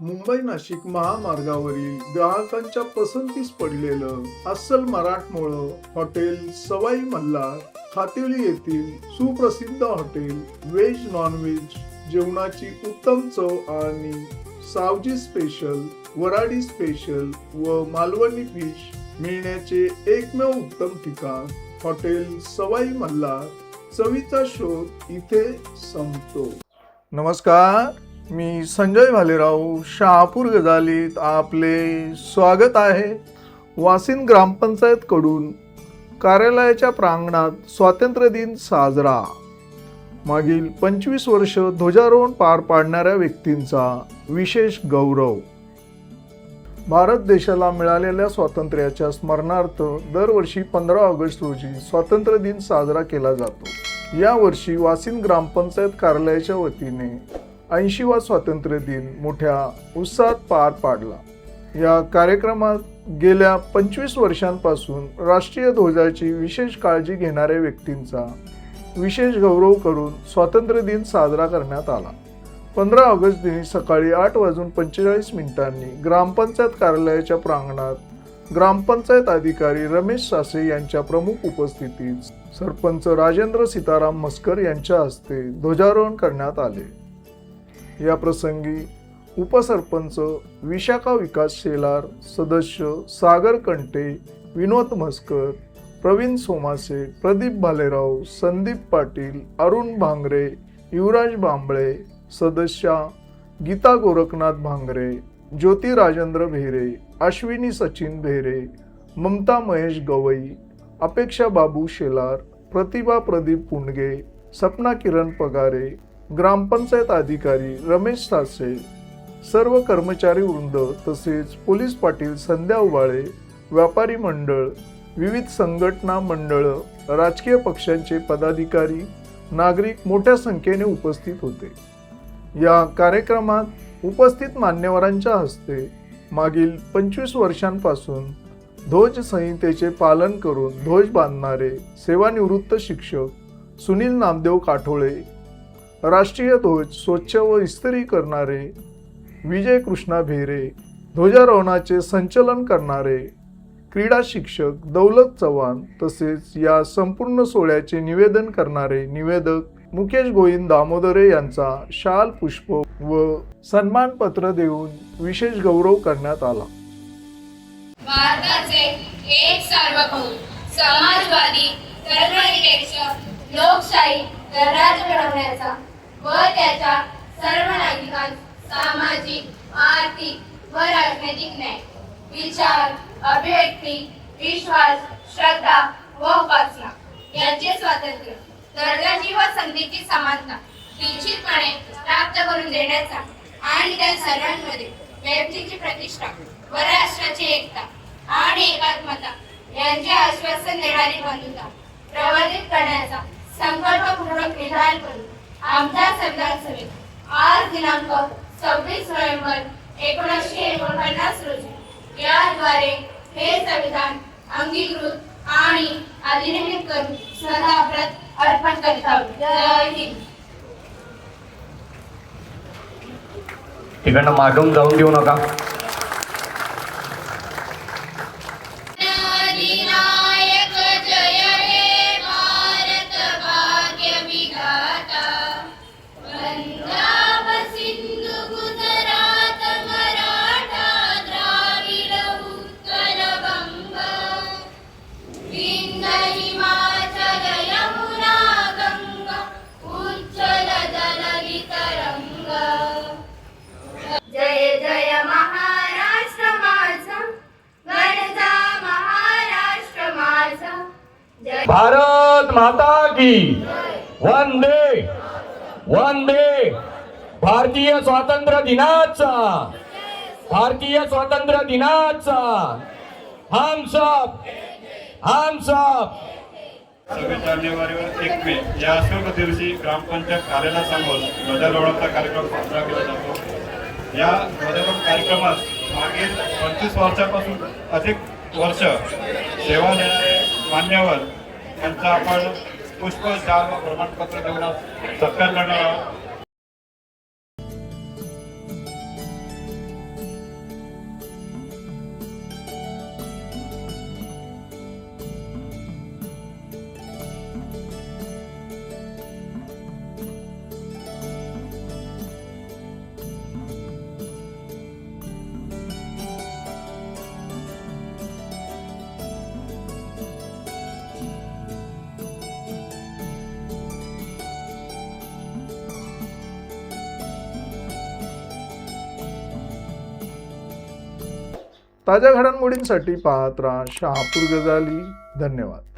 मुंबई नाशिक महामार्गावरील ग्राहकांच्या पसंतीस पडलेलं अस्सल मराठमोळं हॉटेल सवाई मल्हार खातिवली येथील सुप्रसिद्ध हॉटेल व्हेज नॉन व्हेज जेवणाची उत्तम चव आणि सावजी स्पेशल, वराडी स्पेशल व मालवणी फिश मिळण्याचे एकमेव उत्तम ठिकाण हॉटेल सवाई मल्हार. चवीचा शोध इथे संपतो. नमस्कार, मी संजय भालेराव शहापूर गजालीत आपले स्वागत आहे. वासिन ग्रामपंचायत कडून कार्यालयाच्या प्रांगणात स्वातंत्र्य दिन साजरा. मागील 25 वर्ष ध्वजारोहण पार पाडणाऱ्या व्यक्तींचा विशेष गौरव. भारत देशाला मिळालेल्या स्वातंत्र्याच्या स्मरणार्थ दरवर्षी 15 ऑगस्ट रोजी स्वातंत्र्य दिन साजरा केला जातो. या वर्षी वासिन ग्रामपंचायत कार्यालयाच्या वतीने 80वा स्वातंत्र्य दिन मोठ्या उत्साहात पार पाडला. या कार्यक्रमात गेल्या 25 वर्षांपासून राष्ट्रीय ध्वजाची विशेष काळजी घेणाऱ्या व्यक्तींचा विशेष गौरव करून स्वातंत्र्य दिन साजरा करण्यात आला. 15 ऑगस्ट दिनी सकाळी 8:45 ग्रामपंचायत कार्यालयाच्या प्रांगणात ग्रामपंचायत अधिकारी रमेश सासे यांच्या प्रमुख उपस्थितीत सरपंच राजेंद्र सीताराम मस्कर यांच्या हस्ते ध्वजारोहण करण्यात आले. या प्रसंगी उपसरपंच विशाखा विकास शेलार, सदस्य सागर कंटे, विनोद मस्कर, प्रवीण सोमासे, प्रदीप भालेराव, संदीप पाटील, अरुण भांगरे, युवराज बांबळे, सदस्या गीता गोरखनाथ भांगरे, ज्योती राजेंद्र भेरे, अश्विनी सचिन भेरे, ममता महेश गवई, अपेक्षा बाबू शेलार, प्रतिभा प्रदीप पुंडगे, सपना किरण पगारे, ग्रामपंचायत अधिकारी रमेश सासे, सर्व कर्मचारी वृंद तसेच पोलीस पाटील संध्या उबाळे, व्यापारी मंडळ, विविध संघटना मंडळ, राजकीय पक्षांचे पदाधिकारी, नागरिक मोठ्या संख्येने उपस्थित होते. या कार्यक्रमात उपस्थित मान्यवरांच्या हस्ते मागील 25 वर्षांपासून ध्वज संहितेचे पालन करून ध्वज बांधणारे सेवानिवृत्त शिक्षक सुनील नामदेव काठोळे, राष्ट्रीय ध्वज स्वच्छ व इस्त्री करणारे विजय कृष्णा भेरे, ध्वजारोहणाचे संचलन करणारे क्रीडा शिक्षक दौलत चव्हाण तसेच या संपूर्ण सोहळ्याचे निवेदन करणारे निवेदक मुकेश गोविंद दामोदरे यांचा शाल पुष्प व सन्मानपत्र देऊन विशेष गौरव करण्यात आला. भारताचे एक सार्वभौम समाजवादी धर्मनिरपेक्ष लोकशाही गणराज्य घडवण्याचा व त्याच्या सर्व नागरिकांस सामाजिक, आर्थिक व राजनैतिक न्याय, विचार, अभिव्यक्ती, विश्वास, श्रद्धा व उपासना यांचे स्वातंत्र्य, दर्जाची व संधीची समानता निश्चितपणे प्राप्त करून देण्याचा आणि त्या सर्वांमध्ये व्यक्तीची प्रतिष्ठा व राष्ट्राची एकता आणि एकात्मता यांचे आश्वासन देणारी बंधुता प्रवर्धित करण्याचा संकल्पपूर्वक निर्धार करून आमच्या संविधान सभेत आज दिनांक 26 नोव्हेंबर 1949 रोजी याद्वारे हे संविधान अंगीकृत आणि अधिनियमित करून श्रद्धाप्रत अर्पण करीत आहोत. जय हिंद. तिकडनं मागून जाऊन देऊ नका. भारत माता की वंदे वंदे. भारतीय स्वातंत्र्य दिनाचा हम सब 26 जानेवारीवर 1 मे या शुभ दिवशी ग्रामपंचायत कार्यालयासमोर ध्वजारोहणाचा कार्यक्रम साजरा केला जातो. या ध्वजारोहण कार्यक्रमात मागील 25 वर्षापासून अधिक वर्ष सेवा देणारे मान्यवर यांचा आपण पुष्प, शाल व प्रमाणपत्र देऊन सत्कार करणार आहोत. ताज्या घडामोडींसाठी पाहत राहा शहापूर गजाली. धन्यवाद.